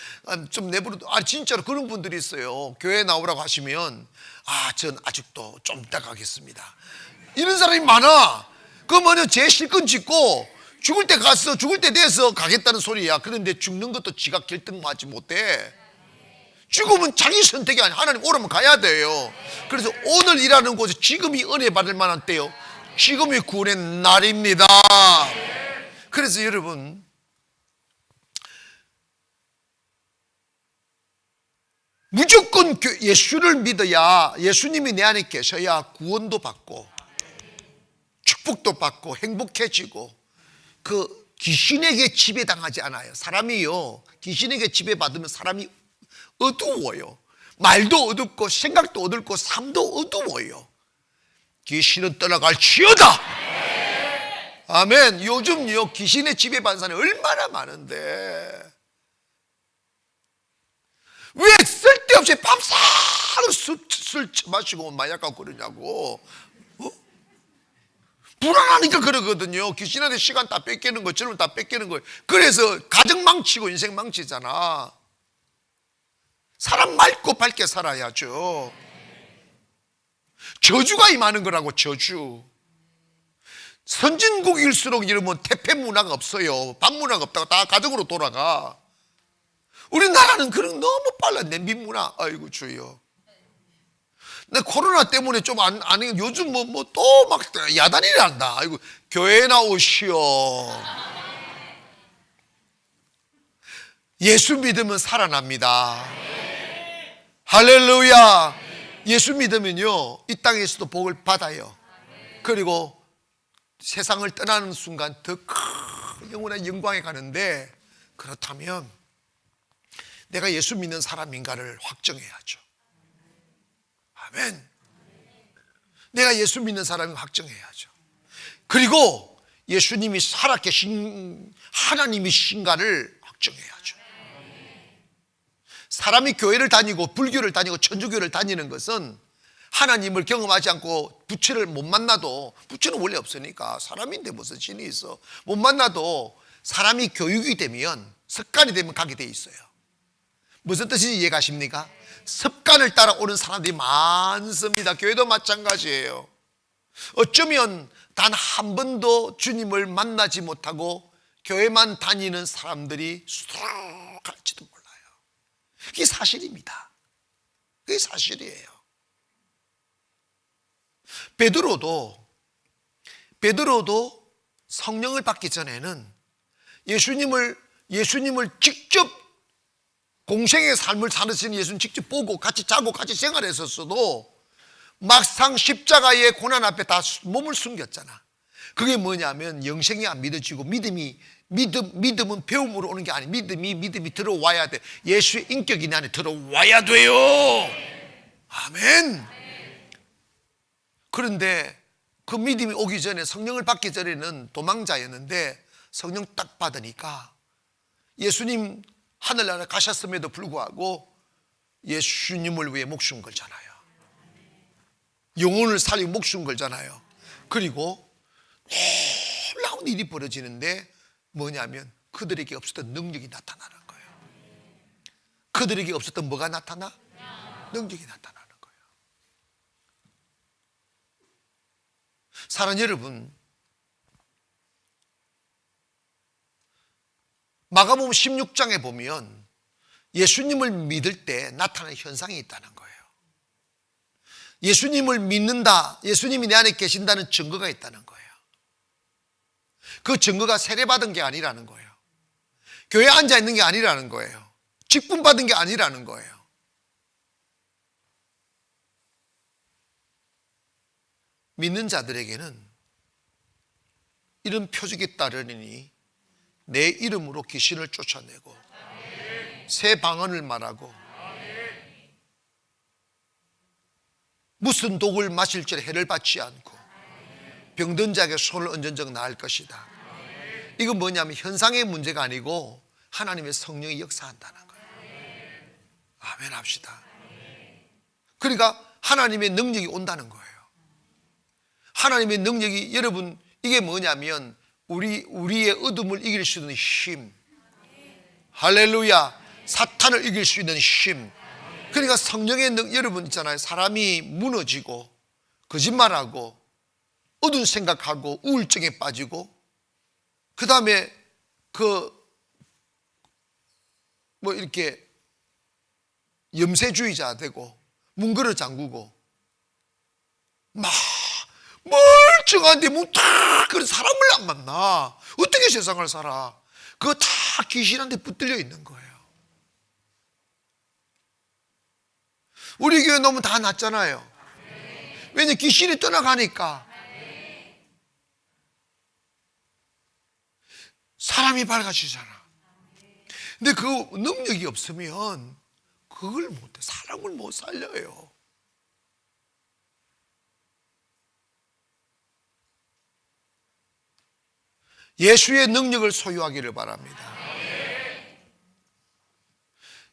좀 내버려. 진짜로 그런 분들이 있어요. 교회 나오라고 하시면 전 아직도 좀 이따 가겠습니다. 이런 사람이 많아. 그러면 제 실컷 짓고 죽을 때 가서 죽을 때 돼서 가겠다는 소리야. 그런데 죽는 것도 지가 결정하지 못해. 죽으면 자기 선택이 아니야. 하나님 오라면 가야 돼요. 그래서 오늘 일하는 곳에 지금이 은혜 받을 만한 때요, 지금이 구원의 날입니다. 그래서 여러분, 무조건 예수를 믿어야, 예수님이 내 안에 계셔야 구원도 받고 축복도 받고 행복해지고, 그 귀신에게 지배당하지 않아요. 사람이요, 귀신에게 지배받으면 사람이 어두워요. 말도 어둡고 생각도 어둡고 삶도 어두워요. 귀신은 떠나갈지어다. 아멘. 요즘요, 귀신의 지배받는 사람이 얼마나 많은데 왜 쓸데없이 밤새도록 술 마시고 마약하고 그러냐고. 불안하니까 그러거든요. 귀신한테 시간 다 뺏기는 것처럼 다 뺏기는 거예요. 그래서 가정 망치고 인생 망치잖아. 사람 맑고 밝게 살아야죠. 저주가 임하는 거라고. 저주. 선진국일수록 이러면 태폐 문화가 없어요. 밥 문화가 없다가 다 가정으로 돌아가. 우리나라는 그런 너무 빨라. 냄비 문화. 아이고 주여. 근데 코로나 때문에 좀 아니 요즘 또 막 야단이 난다. 아이고 교회 나오시오. 예수 믿으면 살아납니다. 할렐루야. 예수 믿으면요 이 땅에서도 복을 받아요. 그리고 세상을 떠나는 순간 더 큰 영원한 영광에 가는데, 그렇다면 내가 예수 믿는 사람인가를 확정해야죠. 아멘. 내가 예수 믿는 사람인 확정해야죠. 그리고 예수님이 살아계신 하나님이신가를 확정해야죠. 사람이 교회를 다니고 불교를 다니고 천주교를 다니는 것은 하나님을 경험하지 않고 부처를 못 만나도, 부처는 원래 없으니까 사람인데 무슨 신이 있어, 못 만나도 사람이 교육이 되면, 습관이 되면 가게 돼 있어요. 무슨 뜻인지 이해가십니까? 습관을 따라오는 사람들이 많습니다. 교회도 마찬가지예요. 어쩌면 단 한 번도 주님을 만나지 못하고 교회만 다니는 사람들이 수두룩할지도 몰라요. 그게 사실입니다. 그게 사실이에요. 베드로도 성령을 받기 전에는 예수님을 직접, 공생의 삶을 사시는 예수님 직접 보고 같이 자고 같이 생활했었어도 막상 십자가의 고난 앞에 다 몸을 숨겼잖아. 그게 뭐냐면 영생이 안 믿어지고, 믿음은 배움으로 오는 게 아니에요. 믿음이 들어와야 돼. 예수의 인격이 내 안에 들어와야 돼요. 아멘. 그런데 그 믿음이 오기 전에, 성령을 받기 전에는 도망자였는데 성령 딱 받으니까 예수님 하늘나라 가셨음에도 불구하고 예수님을 위해 목숨 걸잖아요. 영혼을 살리고 목숨 걸잖아요. 그리고 놀라운 일이 벌어지는데 뭐냐면 그들에게 없었던 능력이 나타나는 거예요. 그들에게 없었던 뭐가 나타나? 능력이 나타나는 거예요. 사랑하는 여러분, 마가복음 16장에 보면 예수님을 믿을 때 나타나는 현상이 있다는 거예요. 예수님을 믿는다, 예수님이 내 안에 계신다는 증거가 있다는 거예요. 그 증거가 세례받은 게 아니라는 거예요. 교회에 앉아있는 게 아니라는 거예요. 직분받은 게 아니라는 거예요. 믿는 자들에게는 이런 표적이 따르니 내 이름으로 귀신을 쫓아내고 새 방언을 말하고 무슨 독을 마실지라 해를 받지 않고 병든 자에게 손을 얹은 적 나을 것이다. 이건 뭐냐면 현상의 문제가 아니고 하나님의 성령이 역사한다는 거예요. 아멘 합시다. 그러니까 하나님의 능력이 온다는 거예요. 하나님의 능력이, 여러분, 이게 뭐냐면 우리의 어둠을 이길 수 있는 힘, 할렐루야, 사탄을 이길 수 있는 힘. 그러니까 성령의 여러분 있잖아요. 사람이 무너지고 거짓말하고 어두운 생각하고 우울증에 빠지고, 그 다음에 이렇게 염세주의자 되고 문그러 잠그고 막 멀쩡한데 그런 사람을 안 만나. 어떻게 세상을 살아? 그거 다 귀신한테 붙들려 있는 거예요. 우리 교회 너무 다 낫잖아요. 왜냐, 귀신이 떠나가니까. 사람이 밝아지잖아. 근데 그 능력이 없으면 그걸 못해. 사람을 못 살려요. 예수의 능력을 소유하기를 바랍니다.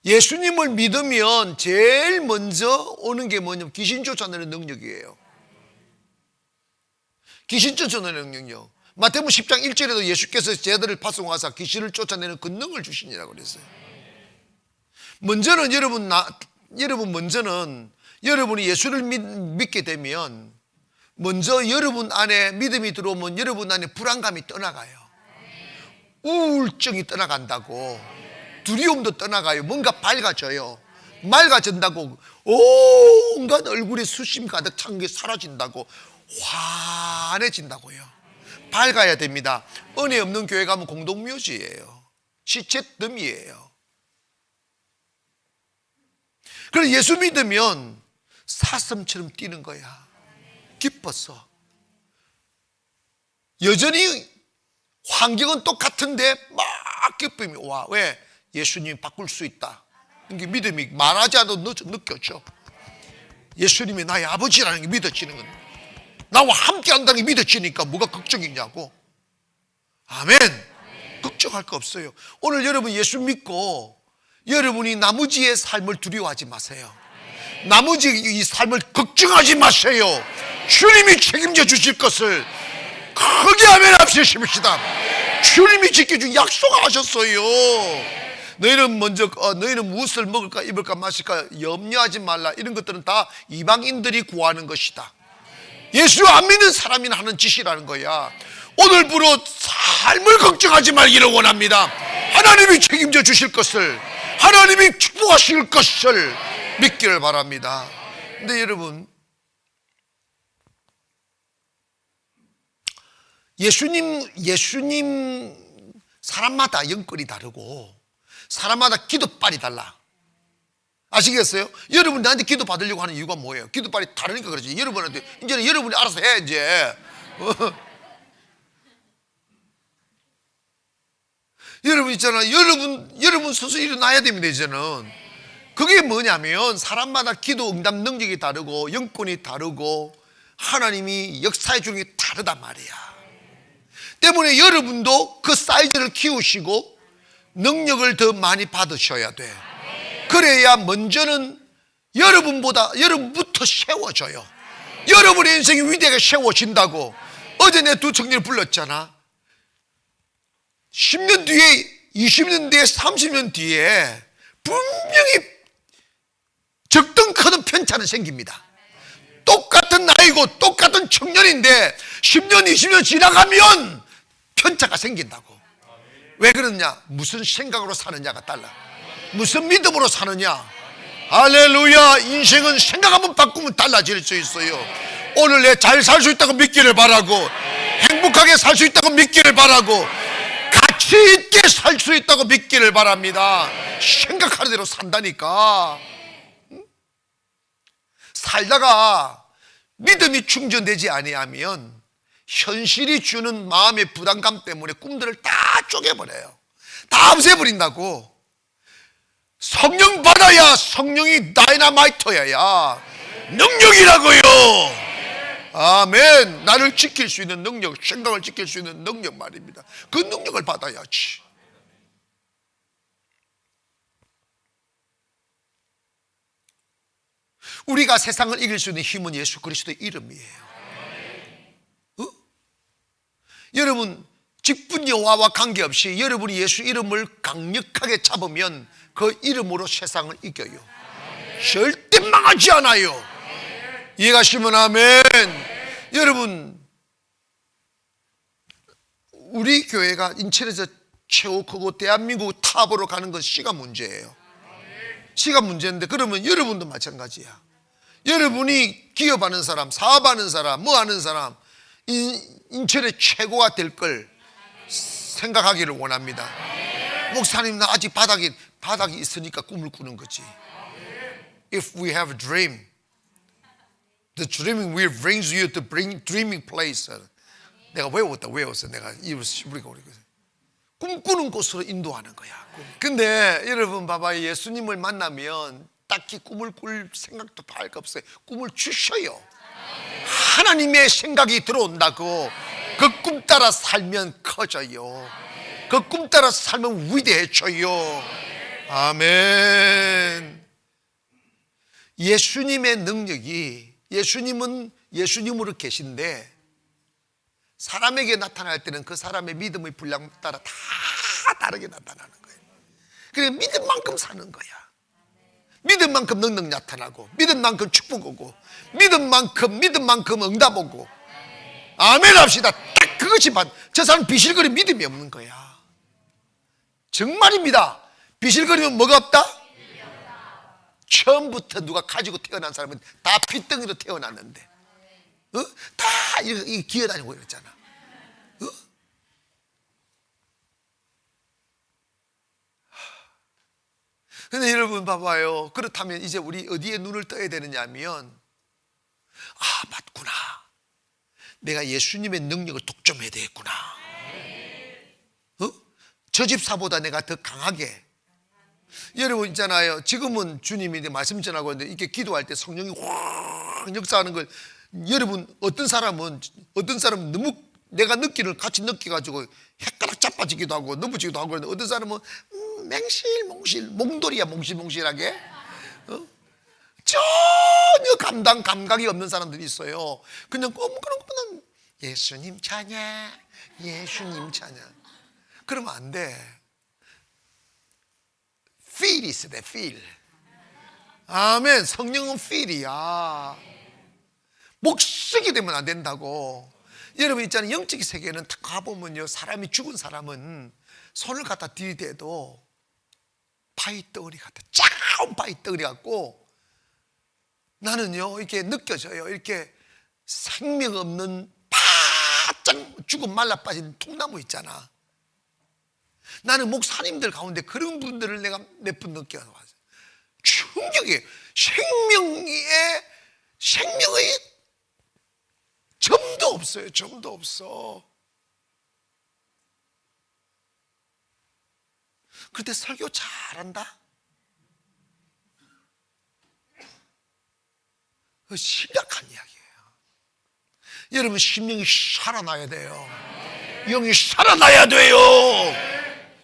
예수님을 믿으면 제일 먼저 오는 게 뭐냐면 귀신 쫓아내는 능력이에요. 귀신 쫓아내는 능력. 마태복음 10장 1절에도 예수께서 제자들을 파송하사 귀신을 쫓아내는 권능을 주시니라고 그랬어요. 먼저는 여러분이 예수를 믿게 되면 먼저 여러분 안에 믿음이 들어오면 여러분 안에 불안감이 떠나가요. 우울증이 떠나간다고, 두려움도 떠나가요. 뭔가 밝아져요. 맑아진다고, 온갖 얼굴에 수심 가득 찬 게 사라진다고, 환해진다고요. 밝아야 됩니다. 은혜 없는 교회 가면 공동묘지예요. 시체더미예요. 그래서 예수 믿으면 사슴처럼 뛰는 거야. 기뻤어. 여전히 환경은 똑같은데 막 기쁨이 와. 왜? 예수님이 바꿀 수 있다. 이게 믿음이 말하지 않아도 느껴져. 예수님이 나의 아버지라는 게 믿어지는 건데, 나와 함께 한다는 게 믿어지니까 뭐가 걱정이냐고. 아멘. 걱정할 거 없어요. 오늘 여러분 예수 믿고 여러분이 나머지의 삶을 두려워하지 마세요. 나머지 이 삶을 걱정하지 마세요. 주님이 책임져 주실 것을 크게 아멘 합시다. 주님이 지켜준 약속하셨어요. 너희는 먼저 너희는 무엇을 먹을까 입을까 마실까 염려하지 말라. 이런 것들은 다 이방인들이 구하는 것이다. 예수 안 믿는 사람이 하는 짓이라는 거야. 오늘부로 삶을 걱정하지 말기를 원합니다. 하나님이 책임져 주실 것을, 하나님이 축복하실 것을 믿기를 바랍니다. 근데 여러분, 예수님 사람마다 영권이 다르고 사람마다 기도빨이 달라. 아시겠어요? 여러분 나한테 기도 받으려고 하는 이유가 뭐예요? 기도빨이 다르니까 그러지. 여러분한테 이제는 여러분이 알아서 해. 이제 여러분 있잖아. 여러분 스스로 일어나야 됩니다. 이제는 그게 뭐냐면 사람마다 기도 응답 능력이 다르고 영권이 다르고 하나님이 역사해 주는 게 다르단 말이야. 때문에 여러분도 그 사이즈를 키우시고 능력을 더 많이 받으셔야 돼. 그래야 먼저는 여러분부터 세워져요. 여러분의 인생이 위대하게 세워진다고. 어제 내 두 청년을 불렀잖아. 10년 뒤에, 20년 뒤에, 30년 뒤에 분명히 적던 크던 편차는 생깁니다. 똑같은 나이고 똑같은 청년인데 10년, 20년 지나가면 편차가 생긴다고. 왜 그러냐? 무슨 생각으로 사느냐가 달라. 무슨 믿음으로 사느냐. 할렐루야. 인생은 생각 한번 바꾸면 달라질 수 있어요. 오늘 내 잘 살 수 있다고 믿기를 바라고, 행복하게 살 수 있다고 믿기를 바라고, 가치 있게 살 수 있다고 믿기를 바랍니다. 생각하는 대로 산다니까. 살다가 믿음이 충전되지 아니하면 현실이 주는 마음의 부담감 때문에 꿈들을 다 쪼개버려요. 다 없애버린다고. 성령 받아야 성령이 다이너마이터야. 능력이라고요. 아멘. 나를 지킬 수 있는 능력, 생각을 지킬 수 있는 능력 말입니다. 그 능력을 받아야지. 우리가 세상을 이길 수 있는 힘은 예수 그리스도의 이름이에요. 여러분 직분 여호와와 관계없이 여러분이 예수 이름을 강력하게 잡으면 그 이름으로 세상을 이겨요. 절대 망하지 않아요. 이해가시면 아멘. 여러분 우리 교회가 인천에서 최고 크고 대한민국 탑으로 가는 건 시간 문제예요. 시간 문제인데 그러면 여러분도 마찬가지야. 여러분이 기업하는 사람, 사업하는 사람, 뭐 하는 사람 인천의 최고가 될 걸 생각하기를 원합니다. 목사님 나 아직 바닥이 있으니까 꿈을 꾸는 거지. If we have a dream, the dreaming will bring you to dreaming place. 내가 외웠어. 내가 우리가 꿈꾸는 곳으로 인도하는 거야. 근데 여러분 봐봐요. 예수님을 만나면 딱히 꿈을 꿀 생각도 할 거 없어요. 꿈을 주셔요. 하나님의 생각이 들어온다고. 그 꿈 따라 살면 커져요. 그 꿈 따라 살면 위대해져요. 아멘. 예수님의 능력이, 예수님은 예수님으로 계신데 사람에게 나타날 때는 그 사람의 믿음의 분량 따라 다 다르게 나타나는 거예요. 그래 믿음만큼 사는 거야. 믿은 만큼 능력 나타나고, 믿은 만큼 축복 오고, 믿은 만큼 응답 오고. 아멘 합시다. 딱 그것이 저 사람 비실거리 믿음이 없는 거야. 정말입니다. 비실거리면 뭐가 없다? 처음부터 누가 가지고 태어난 사람은 다 핏덩이로 태어났는데, 다 이렇게 기어다니고 이랬잖아. 근데 여러분 봐봐요. 그렇다면 이제 우리 어디에 눈을 떠야 되느냐 하면, 맞구나. 내가 예수님의 능력을 독점해야 되겠구나. 저 집사보다 내가 더 강하게. 여러분 있잖아요. 지금은 주님이 말씀 전하고 있는데, 이렇게 기도할 때 성령이 확 역사하는 걸, 여러분 어떤 사람은 너무 내가 느끼를 같이 느껴가지고 헷가닥 자빠지기도 하고 넘어지기도 하고, 그런데 어떤 사람은 맹실몽실, 몽돌이야, 몽실몽실하게. 전혀 감각이 없는 사람들이 있어요. 그냥 예수님 찬양, 예수님 찬양. 그러면 안 돼. feel이 있어야 돼, feel. 아멘. 성령은 feel이야. 목쓰게 되면 안 된다고. 여러분 있잖아요. 영적 세계는 딱 가보면요, 사람이 죽은 사람은 손을 갖다 들이대도 바위덩어리 같아. 짜운 바위덩어리 같고, 나는요 이렇게 느껴져요. 이렇게 생명 없는 바짝 죽은 말라빠진 통나무 있잖아. 나는 목사님들 가운데 그런 분들을 내가 몇 분 느껴봤어요. 충격이에요. 생명의 점도 없어요. 점도 없어. 그때 설교 잘한다? 심각한 이야기예요. 여러분 심령이 살아나야 돼요. 영이 살아나야 돼요.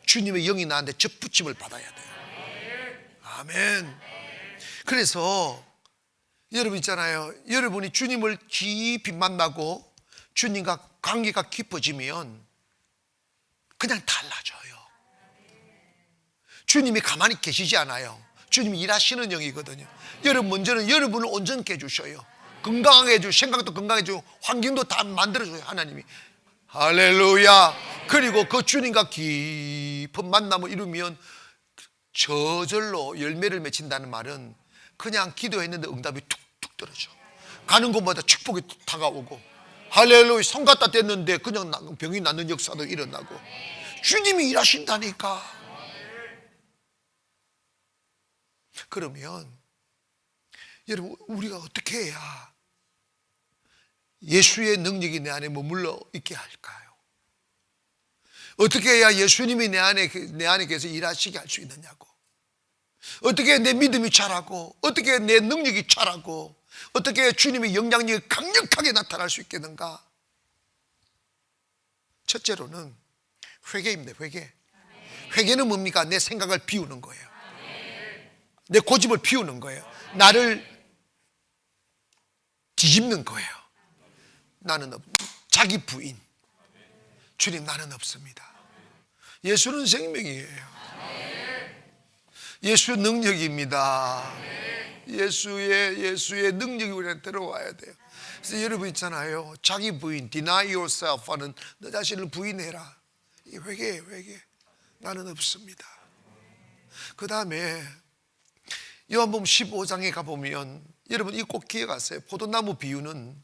주님의 영이 나한테 접붙임을 받아야 돼요. 아멘. 그래서 여러분 있잖아요. 여러분이 주님을 깊이 만나고 주님과 관계가 깊어지면 그냥 달라져요. 주님이 가만히 계시지 않아요. 주님이 일하시는 영이거든요. 여러분 먼저는 여러분을 온전케 해주셔요. 건강하게 해주고, 생각도 건강해주고, 환경도 다 만들어줘요, 하나님이. 할렐루야. 그리고 그 주님과 깊은 만남을 이루면 저절로 열매를 맺힌다는 말은 그냥 기도했는데 응답이 툭툭 떨어져. 가는 곳마다 축복이 다가오고, 할렐루야. 손 갖다 댔는데 그냥 병이 낫는 역사도 일어나고, 주님이 일하신다니까. 그러면 여러분 우리가 어떻게 해야 예수의 능력이 내 안에 머물러 있게 할까요? 어떻게 해야 예수님이 내 안에 계속 일하시게 할 수 있느냐고. 어떻게 해야 내 믿음이 자라고, 어떻게 해야 내 능력이 자라고, 어떻게 해야 주님의 영향력이 강력하게 나타날 수 있겠는가? 첫째로는 회개입니다. 회개는 뭡니까? 내 생각을 비우는 거예요. 내 고집을 피우는 거예요. 나를 뒤집는 거예요. 나는 자기 부인. 주님, 나는 없습니다. 예수는 생명이에요. 예수 능력입니다. 예수의 능력이 우리한테 들어와야 돼요. 그래서 여러분 있잖아요. 자기 부인, deny yourself 하는, 너 자신을 부인해라. 회개. 나는 없습니다. 그 다음에 요한복음 15장에 가보면, 여러분 이 꼭 기억하세요. 포도나무 비유는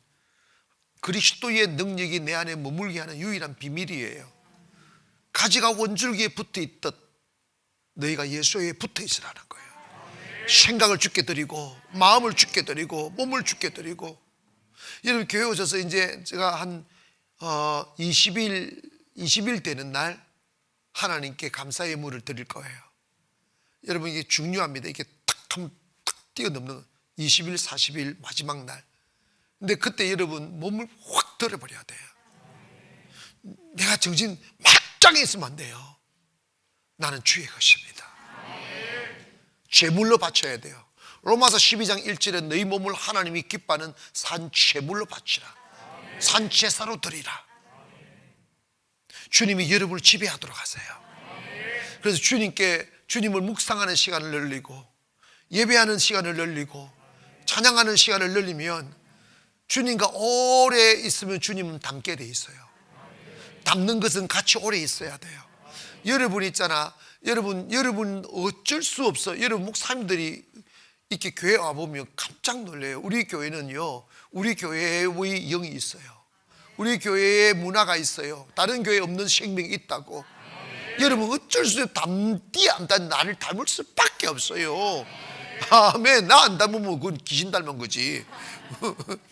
그리스도의 능력이 내 안에 머물게 하는 유일한 비밀이에요. 가지가 원줄기에 붙어있듯 너희가 예수에 붙어있으라는 거예요. 생각을 죽게 드리고, 마음을 죽게 드리고, 몸을 죽게 드리고. 여러분 교회 오셔서 이제 제가 한 20일 되는 날 하나님께 감사의 예물을 드릴 거예요. 여러분 이게 중요합니다. 이게 탁 뛰어넘는 20일, 40일 마지막 날. 근데 그때 여러분 몸을 확 들어버려야 돼요. 내가 정신 막장에 있으면 안 돼요. 나는 주의 것입니다. 제물로 바쳐야 돼요. 로마서 12장 1절에 너희 몸을 하나님이 기뻐하는 산 제물로 바치라. 산 제사로 드리라. 주님이 여러분을 지배하도록 하세요. 그래서 주님을 묵상하는 시간을 늘리고, 예배하는 시간을 늘리고 찬양하는 시간을 늘리면 주님과 오래 있으면 주님은 닮게 돼 있어요. 닮는 것은 같이 오래 있어야 돼요. 여러분 있잖아, 여러분 어쩔 수 없어. 여러분 목사님들이 이렇게 교회 와보면 깜짝 놀래요. 우리 교회는요, 우리 교회의 영이 있어요. 우리 교회에 문화가 있어요. 다른 교회에 없는 생명이 있다고. 여러분 어쩔 수 없어요. 닮디 안 닮, 나를 닮을 수밖에 없어요. 아멘. 나 안 닮으면 그건 귀신 닮은 거지.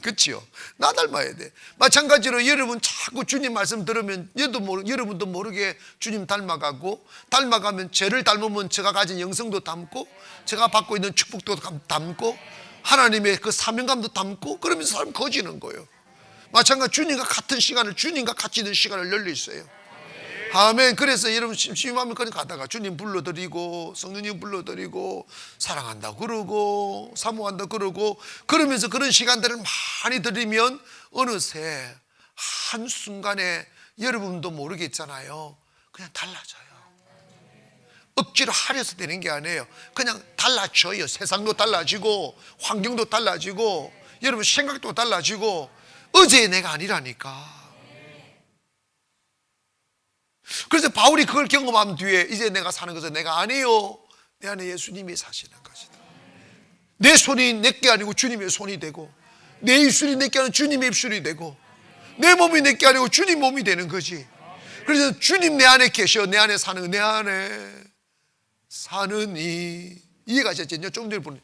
그렇죠? 나 닮아야 돼. 마찬가지로 여러분 자꾸 주님 말씀 들으면 여러분도 모르게 주님 닮아가면 죄를 닮으면 제가 가진 영성도 닮고 제가 받고 있는 축복도 닮고 하나님의 그 사명감도 닮고 그러면서 사람 커지는 거예요. 마찬가지 주님과 같은 시간을, 주님과 같이 있는 시간을 열려 있어요. 아멘. 그래서 여러분 심심하면 그냥 가다가 주님 불러드리고 성령님 불러드리고 사랑한다 그러고 사모한다 그러고 그러면서 그런 시간들을 많이 드리면 어느새 한순간에 여러분도 모르겠잖아요, 그냥 달라져요. 억지로 하려서 되는 게 아니에요. 그냥 달라져요. 세상도 달라지고 환경도 달라지고 여러분 생각도 달라지고 어제의 내가 아니라니까. 그래서 바울이 그걸 경험한 뒤에 이제 내가 사는 것은 내가 아니요, 내 안에 예수님이 사시는 것이다. 내 손이 내게 아니고 주님의 손이 되고 내 입술이 내게 아니고 주님의 입술이 되고 내 몸이 내게 아니고 주님 몸이 되는 거지. 그래서 주님 내 안에 계셔. 내 안에 사는, 내 안에 사는 이해가 되죠? 좀 전에 보니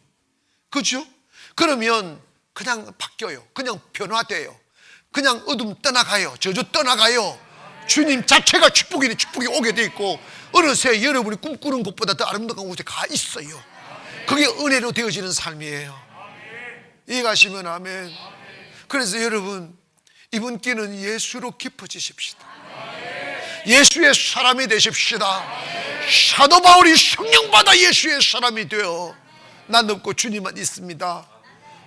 그렇죠? 그러면 그냥 바뀌어요. 그냥 변화돼요. 그냥 어둠 떠나가요. 저주 떠나가요. 주님 자체가 축복이 오게 돼 있고 어느새 여러분이 꿈꾸는 것보다 더 아름다운 곳에 가 있어요. 그게 은혜로 되어지는 삶이에요. 이해가시면 아멘. 그래서 여러분 이번 기는 예수로 깊어지십시다. 예수의 사람이 되십시다. 사도 바울이 성령 받아 예수의 사람이 되어 난 없고 주님만 있습니다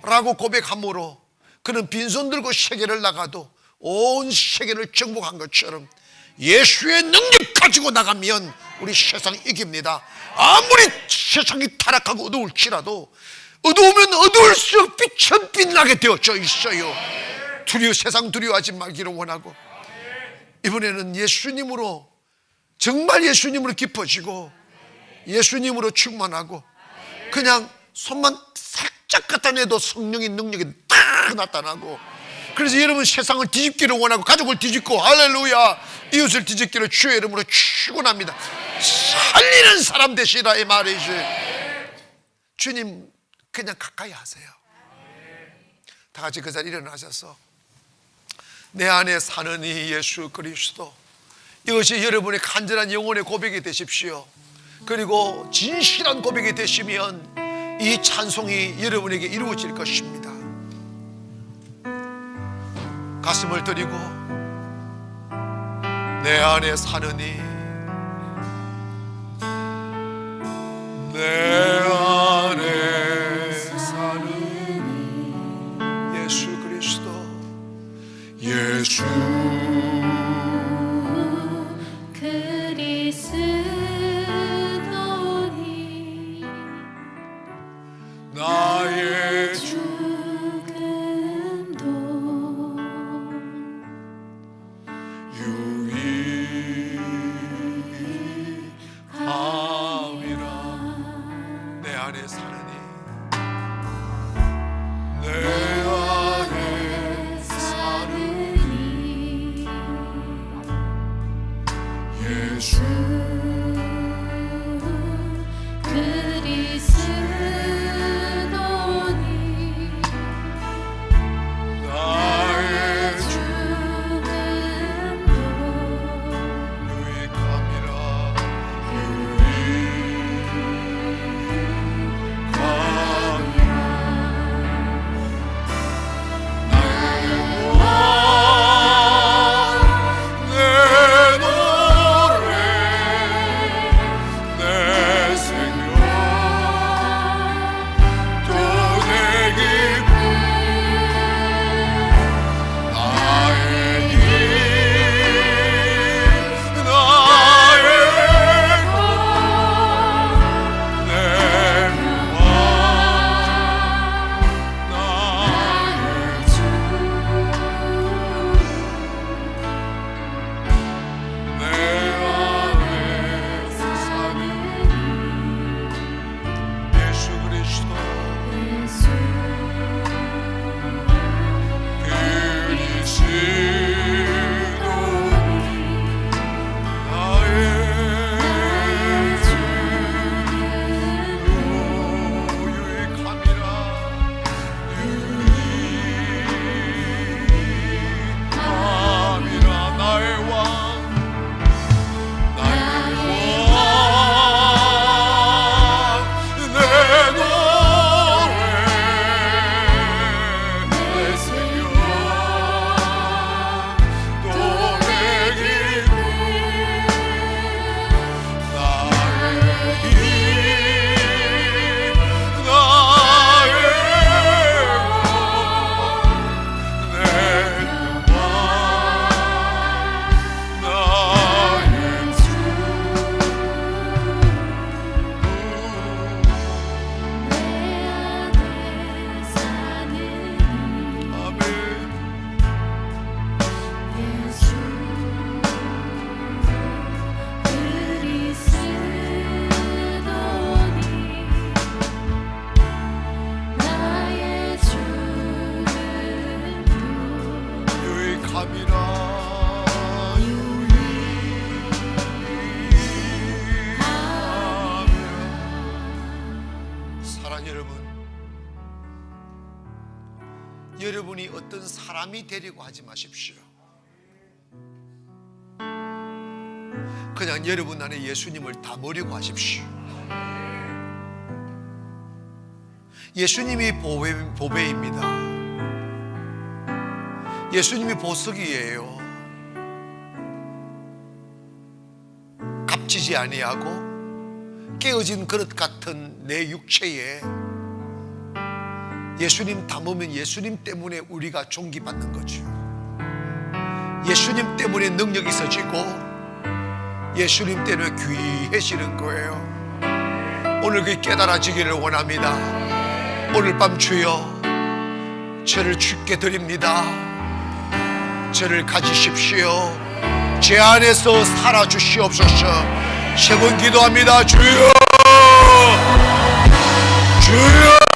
라고 고백함으로 그는 빈손 들고 세계를 나가도 온 세계를 정복한 것처럼 예수의 능력 가지고 나가면 우리 세상 이깁니다. 아무리 세상이 타락하고 어두울지라도 어두우면 어두울수록 빛은 빛나게 되어져 있어요. 세상 두려워하지 말기를 원하고 이번에는 예수님으로, 정말 예수님으로 깊어지고 예수님으로 충만하고 그냥 손만 살짝 갖다 내도 성령의 능력이 딱 나타나고 그래서 여러분 세상을 뒤집기를 원하고 가족을 뒤집고 할렐루야 이웃을 뒤집기를 주의 이름으로 축원합니다. 살리는 사람 되시라 이 말이지. 주님 그냥 가까이 하세요. 다 같이 그 자리에 일어나셔서 내 안에 사는 이 예수 그리스도, 이것이 여러분의 간절한 영혼의 고백이 되십시오. 그리고 진실한 고백이 되시면 이 찬송이 여러분에게 이루어질 것입니다. 가슴을 들이고 내 안에 사느니 내 안에 사느니 예수 그리스도 예수 그리스도니 나의 죽음도 유익함이라. 내 안에 사느니 내 안에 사느니 사랑 여러분, 여러분이 어떤 사람이 되려고 하지 마십시오. 그냥 여러분 안에 예수님을 담으려고 하십시오. 예수님이 보배입니다. 예수님이 보석이에요. 값지지 아니하고 깨어진 그릇 같은 내 육체에 예수님 담으면 예수님 때문에 우리가 존귀받는 거죠. 예수님 때문에 능력이 있어지고 예수님 때문에 귀해지는 거예요. 오늘 그 깨달아지기를 원합니다. 오늘 밤 주여, 저를 주께 드립니다. 저를 가지십시오. 제 안에서 살아주시옵소서. 세 번 기도합니다. 주여, 주여.